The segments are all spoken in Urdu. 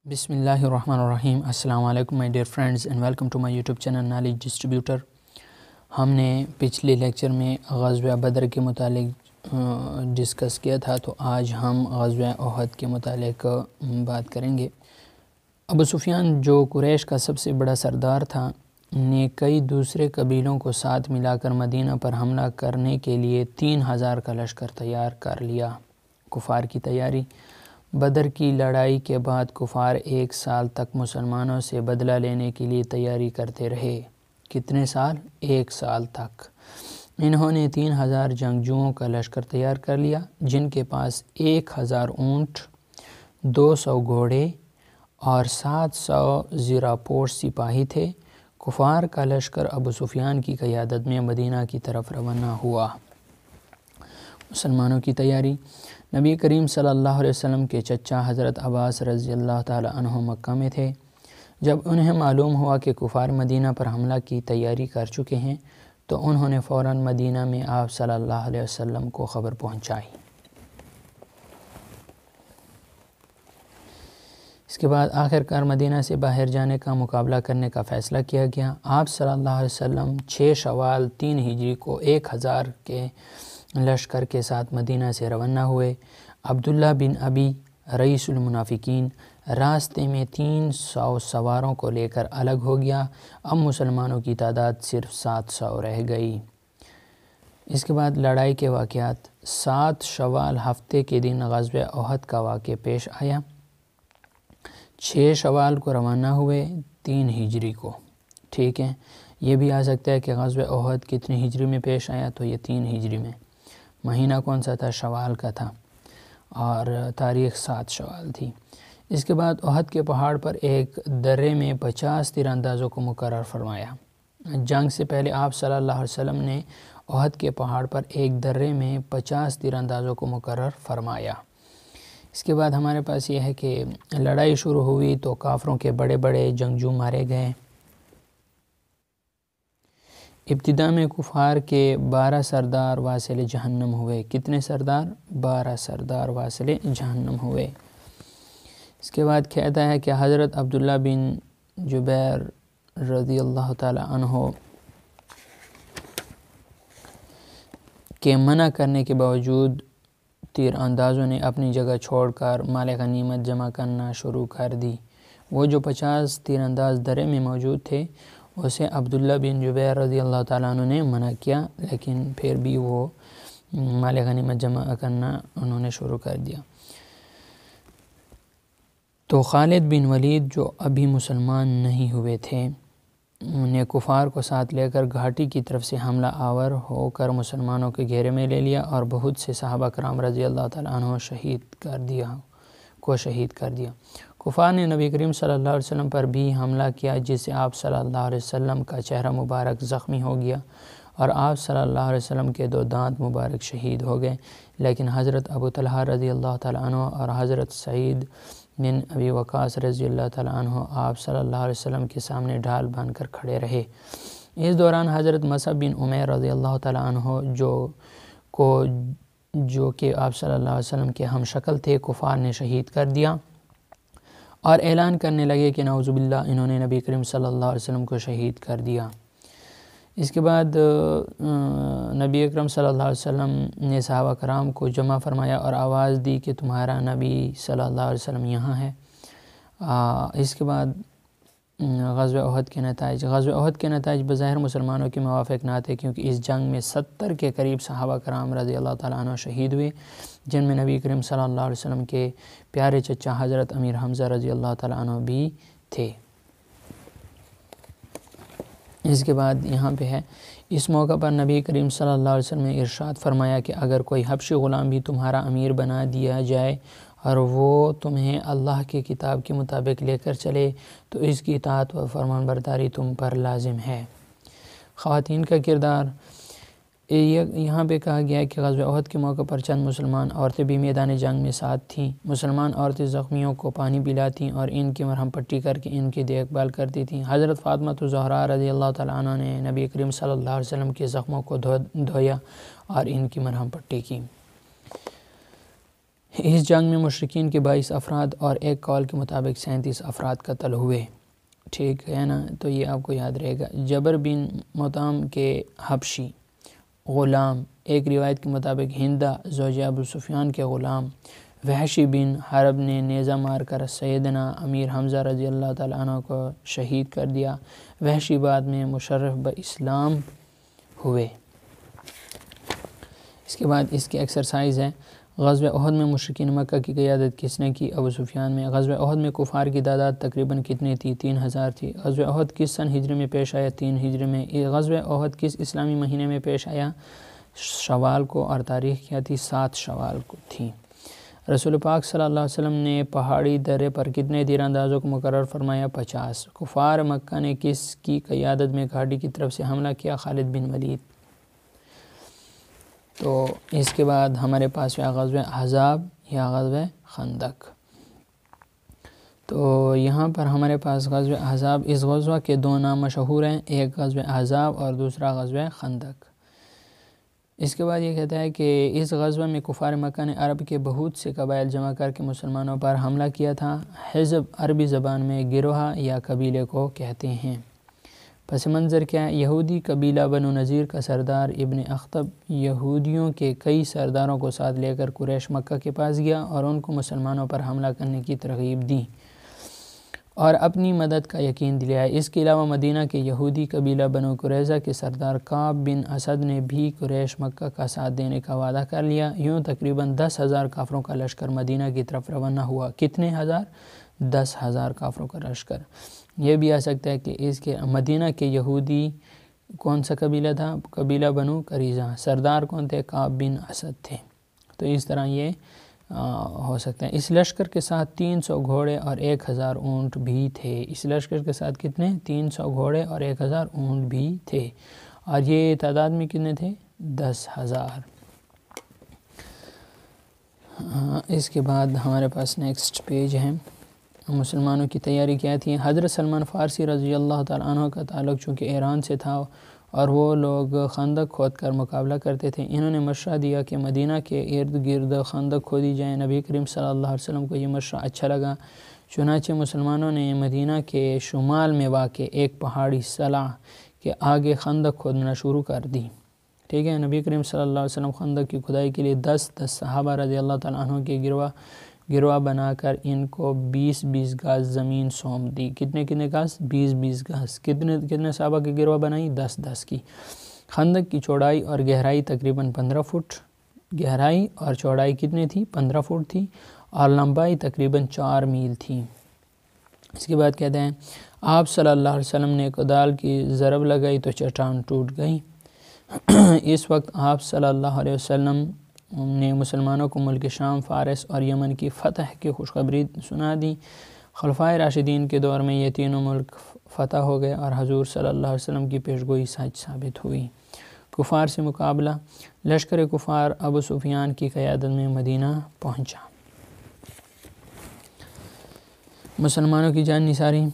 بسم اللہ الرحمن الرحیم۔ السلام علیکم my dear friends and welcome to my YouTube channel knowledge distributor. ہم نے پچھلے لیکچر میں غزوہ بدر کے متعلق ڈسکس کیا تھا، تو آج ہم غزوہ احد کے متعلق بات کریں گے۔ ابو سفیان جو قریش کا سب سے بڑا سردار تھا نے کئی دوسرے قبیلوں کو ساتھ ملا کر مدینہ پر حملہ کرنے کے لیے 3000 کا لشکر تیار کر لیا۔ کفار کی تیاری۔ بدر کی لڑائی کے بعد کفار 1 سال تک مسلمانوں سے بدلہ لینے کے لیے تیاری کرتے رہے۔ کتنے سال؟ 1 سال تک۔ انہوں نے 3000 جنگجوؤں کا لشکر تیار کر لیا، جن کے پاس 1000 اونٹ، 200 گھوڑے اور 700 زیرہ پوش سپاہی تھے۔ کفار کا لشکر ابو سفیان کی قیادت میں مدینہ کی طرف روانہ ہوا۔ مسلمانوں کی تیاری۔ نبی کریم صلی اللہ علیہ وسلم کے چچا حضرت عباس رضی اللہ تعالی عنہ مکہ میں تھے۔ جب انہیں معلوم ہوا کہ کفار مدینہ پر حملہ کی تیاری کر چکے ہیں، تو انہوں نے فوراً مدینہ میں آپ صلی اللہ علیہ وسلم کو خبر پہنچائی۔ اس کے بعد آخر کار مدینہ سے باہر جانے کا مقابلہ کرنے کا فیصلہ کیا گیا۔ آپ صلی اللہ علیہ وسلم 6 شوال 3 ہجری کو 1000 کے لشکر کے ساتھ مدینہ سے روانہ ہوئے۔ عبداللہ بن ابی رئیس المنافقین راستے میں 300 سواروں کو لے کر الگ ہو گیا۔ اب مسلمانوں کی تعداد صرف 700 رہ گئی۔ اس کے بعد لڑائی کے واقعات۔ 7 شوال ہفتے کے دن غزوہ احد کا واقعہ پیش آیا۔ 6 شوال کو روانہ ہوئے 3 ہجری کو۔ ٹھیک ہے، یہ بھی آ سکتا ہے کہ غزوہ احد کتنی ہجری میں پیش آیا، تو یہ 3 ہجری میں۔ مہینہ کون سا تھا؟ شوال کا تھا، اور تاریخ 7 شوال تھی۔ اس کے بعد احد کے پہاڑ پر ایک درے میں 50 تیر اندازوں کو مقرر فرمایا۔ جنگ سے پہلے آپ صلی اللہ علیہ وسلم نے احد کے پہاڑ پر ایک درے میں 50 تیر اندازوں کو مقرر فرمایا۔ اس کے بعد ہمارے پاس یہ ہے کہ لڑائی شروع ہوئی تو کافروں کے بڑے بڑے جنگجو مارے گئے۔ ابتدا میں کفار کے 12 سردار واصل جہنم ہوئے۔ کتنے سردار؟ 12 سردار واصل جہنم ہوئے۔ اس کے بعد کہتا ہے کہ حضرت عبداللہ بن جبیر رضی اللہ تعالی عنہ کے منع کرنے کے باوجود تیر اندازوں نے اپنی جگہ چھوڑ کر مال غنیمت جمع کرنا شروع کر دی۔ وہ جو 50 تیر انداز درے میں موجود تھے، اسے عبداللہ بن جبیر رضی اللہ تعالیٰ عنہ نے منع کیا، لیکن پھر بھی وہ مال غنیمت جمع کرنا انہوں نے شروع کر دیا۔ تو خالد بن ولید جو ابھی مسلمان نہیں ہوئے تھے، نے کفار کو ساتھ لے کر گھاٹی کی طرف سے حملہ آور ہو کر مسلمانوں کے گھیرے میں لے لیا اور بہت سے صحابہ کرام رضی اللہ تعالیٰ عنہ شہید کر دیا۔ کفار نے نبی کریم صلی اللہ علیہ وسلم پر بھی حملہ کیا، جس سے آپ صلی اللہ علیہ وسلم کا چہرہ مبارک زخمی ہو گیا اور آپ صلی اللہ علیہ وسلم کے 2 دانت مبارک شہید ہو گئے۔ لیکن حضرت ابو طلحہ رضی اللہ تعالیٰ عنہ اور حضرت سعید بن ابی وقاص رضی اللہ تعالیٰ عنہ آپ صلی اللہ علیہ وسلم کے سامنے ڈھال باندھ کر کھڑے رہے۔ اس دوران حضرت مصعب بن عمیر رضی اللہ تعالیٰ عنہ جو کہ آپ صلی اللہ علیہ وسلم کے ہم شکل تھے، کفار نے شہید کر دیا اور اعلان کرنے لگے کہ نعوذ باللہ، انہوں نے نبی کریم صلی اللہ علیہ وسلم کو شہید کر دیا۔ اس کے بعد نبی اکرم صلی اللہ علیہ وسلم نے صحابہ کرام کو جمع فرمایا اور آواز دی کہ تمہارا نبی صلی اللہ علیہ وسلم یہاں ہے۔ اس کے بعد غزوہ احد کے نتائج۔ غزوہ احد کے نتائج بظاہر مسلمانوں کے موافق نہ تھے، کیونکہ اس جنگ میں 70 کے قریب صحابہ کرام رضی اللہ تعالیٰ عنہ شہید ہوئے، جن میں نبی کریم صلی اللہ علیہ وسلم کے پیارے چچا حضرت امیر حمزہ رضی اللہ تعالیٰ عنہ بھی تھے۔ اس کے بعد یہاں پہ ہے، اس موقع پر نبی کریم صلی اللہ علیہ وسلم نے ارشاد فرمایا کہ اگر کوئی حبشی غلام بھی تمہارا امیر بنا دیا جائے اور وہ تمہیں اللہ کی کتاب کے مطابق لے کر چلے، تو اس کی اطاعت و فرمان برداری تم پر لازم ہے۔ خواتین کا کردار۔ یہاں پہ کہا گیا ہے کہ غزوہ احد کے موقع پر چند مسلمان عورتیں بھی میدان جنگ میں ساتھ تھیں۔ مسلمان عورتیں زخمیوں کو پانی پلاتیں اور ان کی مرہم پٹی کر کے ان کی دیکھ بھال کرتی تھیں۔ حضرت فاطمہ الزہرا رضی اللہ تعالیٰ عنہ نے نبی کریم صلی اللہ علیہ وسلم کے زخموں کو دھویا اور ان کی مرہم پٹی کی۔ اس جنگ میں مشرکین کے 22 افراد اور ایک قول کے مطابق 37 افراد قتل ہوئے، ٹھیک ہے نا؟ تو یہ آپ کو یاد رہے گا۔ جبر بن مطعم کے حبشی غلام، ایک روایت کے مطابق ہندہ زوجہ ابو سفیان کے غلام، وحشی بن حرب نے نیزہ مار کر سیدنا امیر حمزہ رضی اللہ تعالیٰ عنہ کو شہید کر دیا۔ وحشی بعد میں مشرف باسلام ہوئے۔ اس کے بعد اس کی ایکسرسائز ہے، غزوہ احد میں مشرکین مکہ کی قیادت کس نے کی؟ ابو سفیان میں۔ غزوہ احد میں کفار کی تعداد تقریباً کتنی تھی؟ 3000 تھی۔ غزوہ احد کس سن ہجری میں پیش آیا؟ 3 ہجری میں۔ غزوہ احد کس اسلامی مہینے میں پیش آیا؟ شوال کو، اور تاریخ کیا تھی؟ 7 شوال کو تھی۔ رسول پاک صلی اللہ علیہ وسلم نے پہاڑی درے پر کتنے تیر اندازوں کو مقرر فرمایا؟ 50۔ کفار مکہ نے کس کی قیادت میں گھاٹی کی طرف سے حملہ کیا؟ خالد بن ولید۔ تو اس کے بعد ہمارے پاس ہے غزوہ احزاب یا غزوہ خندق۔ تو یہاں پر ہمارے پاس غزوہ احزاب، اس غزوہ کے 2 نام مشہور ہیں، ایک غزوہ احزاب اور دوسرا غزوہ خندق۔ اس کے بعد یہ کہتا ہے کہ اس غزوہ میں کفار مکہ نے عرب کے بہت سے قبائل جمع کر کے مسلمانوں پر حملہ کیا تھا۔ حزب عربی زبان میں گروہ یا قبیلے کو کہتے ہیں۔ پس منظر کیا ہے؟ یہودی قبیلہ بنو نذیر کا سردار ابن اخطب یہودیوں کے کئی سرداروں کو ساتھ لے کر قریش مکہ کے پاس گیا اور ان کو مسلمانوں پر حملہ کرنے کی ترغیب دی اور اپنی مدد کا یقین دلایا۔ اس کے علاوہ مدینہ کے یہودی قبیلہ بنو قریظہ کے سردار کعب بن اسد نے بھی قریش مکہ کا ساتھ دینے کا وعدہ کر لیا۔ یوں تقریباً 10,000 کافروں کا لشکر مدینہ کی طرف روانہ ہوا۔ کتنے ہزار؟ 10,000 کافروں کا لشکر۔ یہ بھی آ سکتا ہے کہ اس کے مدینہ کے یہودی کون سا قبیلہ تھا؟ قبیلہ بنو قریظہ۔ سردار کون تھے؟ کعب بن اسد تھے۔ تو اس طرح یہ ہو سکتا ہے۔ اس لشکر کے ساتھ 300 گھوڑے اور 1000 اونٹ بھی تھے۔ اس لشکر کے ساتھ کتنے؟ 300 گھوڑے اور 1000 اونٹ بھی تھے، اور یہ تعداد میں کتنے تھے؟ 10,000۔ اس کے بعد ہمارے پاس نیکسٹ پیج ہے، مسلمانوں کی تیاری کیا تھی؟ حضرت سلمان فارسی رضی اللہ تعالیٰ عنہ کا تعلق چونکہ ایران سے تھا اور وہ لوگ خندق کھود کر مقابلہ کرتے تھے، انہوں نے مشورہ دیا کہ مدینہ کے ارد گرد خندق کھودی جائیں۔ نبی کریم صلی اللہ علیہ وسلم کو یہ مشورہ اچھا لگا، چنانچہ مسلمانوں نے مدینہ کے شمال میں واقع ایک پہاڑی سلع کے آگے خندق کھودنا شروع کر دی۔ ٹھیک ہے، نبی کریم صلی اللہ علیہ وسلم خندق کی کھدائی کے لیے 10 صحابہ رضی اللہ تعالیٰ عنہ کے گروہ بنا کر ان کو 20 گز زمین سونپ دی۔ کتنے گز؟ 20 گز۔ کتنے صحابہ کی گروہ بنائی؟ 10 کی۔ خندق کی چوڑائی اور گہرائی تقریباً 15 فٹ گہرائی اور چوڑائی کتنی تھی؟ 15 فٹ تھی، اور لمبائی تقریباً 4 میل تھی۔ اس کے بعد کہتے ہیں آپ صلی اللہ علیہ وسلم نے کدال کی ضرب لگائی تو چٹان ٹوٹ گئی۔ اس وقت آپ صلی اللہ علیہ وسلم نے مسلمانوں کو ملک شام، فارس اور یمن کی فتح کی خوشخبری سنا دی۔ خلفائے راشدین کے دور میں یہ تینوں ملک فتح ہو گئے اور حضور صلی اللہ علیہ وسلم کی پیشگوئی سچ ثابت ہوئی۔ کفار سے مقابلہ، لشکر کفار ابو سفیان کی قیادت میں مدینہ پہنچا۔ مسلمانوں کی جان نثاری،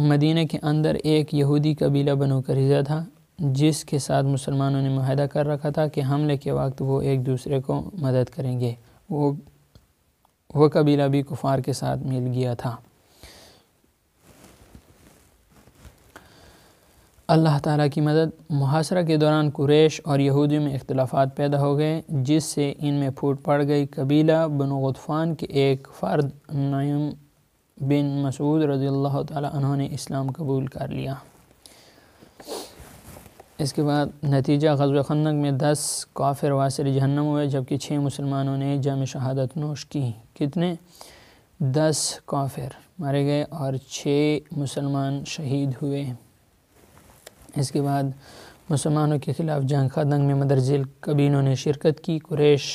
مدینہ کے اندر ایک یہودی قبیلہ بنو قریظہ تھا جس کے ساتھ مسلمانوں نے معاہدہ کر رکھا تھا کہ حملے کے وقت وہ ایک دوسرے کو مدد کریں گے۔ وہ قبیلہ بھی کفار کے ساتھ مل گیا تھا۔ اللہ تعالیٰ کی مدد، محاصرہ کے دوران قریش اور یہودیوں میں اختلافات پیدا ہو گئے جس سے ان میں پھوٹ پڑ گئی۔ قبیلہ بنو غطفان کے ایک فرد نعیم بن مسعود رضی اللہ تعالیٰ عنہ نے اسلام قبول کر لیا۔ اس کے بعد نتیجہ، غزوہ خندق میں 10 کافر واصل جہنم ہوئے جبکہ 6 مسلمانوں نے جام شہادت نوش کی۔ کتنے؟ 10 کافر مارے گئے اور 6 مسلمان شہید ہوئے۔ اس کے بعد مسلمانوں کے خلاف جنگ، خندق میں مدرجل قبیلوں نے شرکت کی۔ قریش،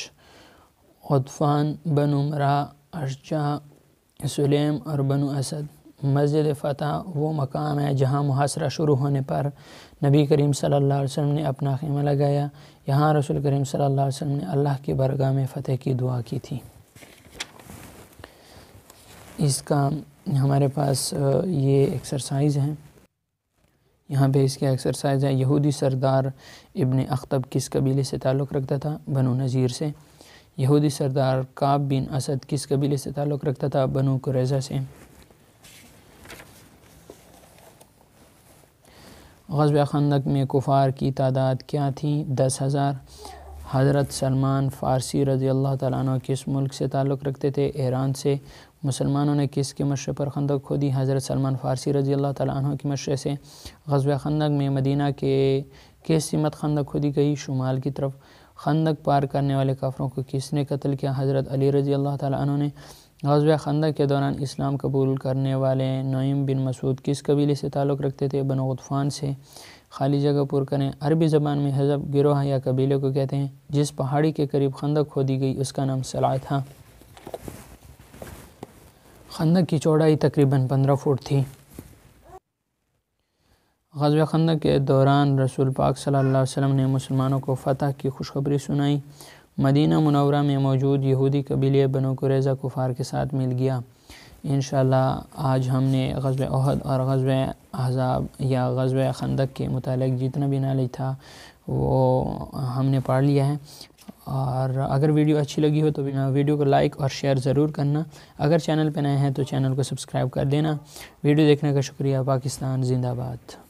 غطفان، بنو مرہ، اشجع، سلیم اور بنو اسد۔ مسجد فتح وہ مقام ہے جہاں محاصرہ شروع ہونے پر نبی کریم صلی اللہ علیہ وسلم نے اپنا خیمہ لگایا۔ یہاں رسول کریم صلی اللہ علیہ وسلم نے اللہ کی بارگاہ میں فتح کی دعا کی تھی۔ اس کا ہمارے پاس یہ ایکسرسائز ہے، یہاں پہ اس کی ایکسرسائز ہے۔ یہودی سردار ابن اخطب کس قبیلے سے تعلق رکھتا تھا؟ بنو نذیر سے۔ یہودی سردار کعب بن اسد کس قبیلے سے تعلق رکھتا تھا؟ بنو قریظہ سے۔ غزوہ خندق میں کفار کی تعداد کیا تھی؟ 10,000۔ حضرت سلمان فارسی رضی اللہ تعالیٰ عنہ کس ملک سے تعلق رکھتے تھے؟ ایران سے۔ مسلمانوں نے کس کے مشورے پر خندق کھودی؟ حضرت سلمان فارسی رضی اللہ تعالیٰ عنہ کے مشورے سے۔ غزوہ خندق میں مدینہ کے کس سمت خندق کھودی گئی؟ شمال کی طرف۔ خندق پار کرنے والے کافروں کو کس نے قتل کیا؟ حضرت علی رضی اللہ تعالیٰ عنہ نے۔ غزوہ خندق کے دوران اسلام قبول کرنے والے نعیم بن مسعود کس قبیلے سے تعلق رکھتے تھے؟ بنو غطفان سے۔ خالی جگہ پر کریں۔ عربی زبان میں حزب گروہ یا قبیلے کو کہتے ہیں۔ جس پہاڑی کے قریب خندق کھودی گئی اس کا نام صلع تھا۔ خندق کی چوڑائی تقریباً 15 فٹ تھی۔ غزوہ خندق کے دوران رسول پاک صلی اللہ علیہ وسلم نے مسلمانوں کو فتح کی خوشخبری سنائی۔ مدینہ منورہ میں موجود یہودی قبیلے بنو قریظہ کفار کے ساتھ مل گیا۔ انشاءاللہ آج ہم نے غزوہ احد اور غزوہ احزاب یا غزوہ خندق کے متعلق جتنا بھی نالج تھا وہ ہم نے پڑھ لیا ہے، اور اگر ویڈیو اچھی لگی ہو تو ویڈیو کو لائک اور شیئر ضرور کرنا۔ اگر چینل پہ نئے ہیں تو چینل کو سبسکرائب کر دینا۔ ویڈیو دیکھنے کا شکریہ۔ پاکستان زندہ باد۔